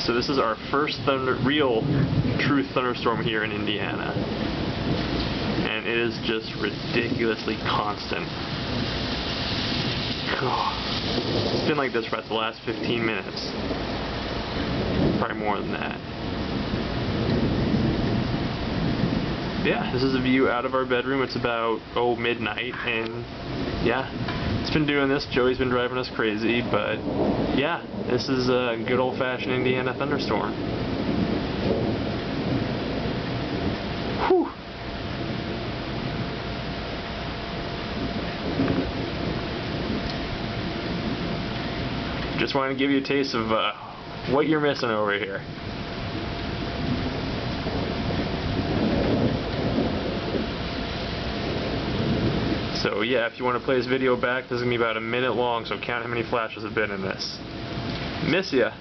So this is our first real true thunderstorm here in Indiana. And it is just ridiculously constant. It's been like this for about the last 15 minutes. Probably more than that. Yeah, this is a view out of our bedroom. It's about, midnight, and yeah, it's been doing this. Joey's been driving us crazy, but yeah, this is a good old-fashioned Indiana thunderstorm. Whew. Just wanted to give you a taste of what you're missing over here. So yeah, if you want to play this video back, this is going to be about a minute long, so count how many flashes have been in this. Miss ya!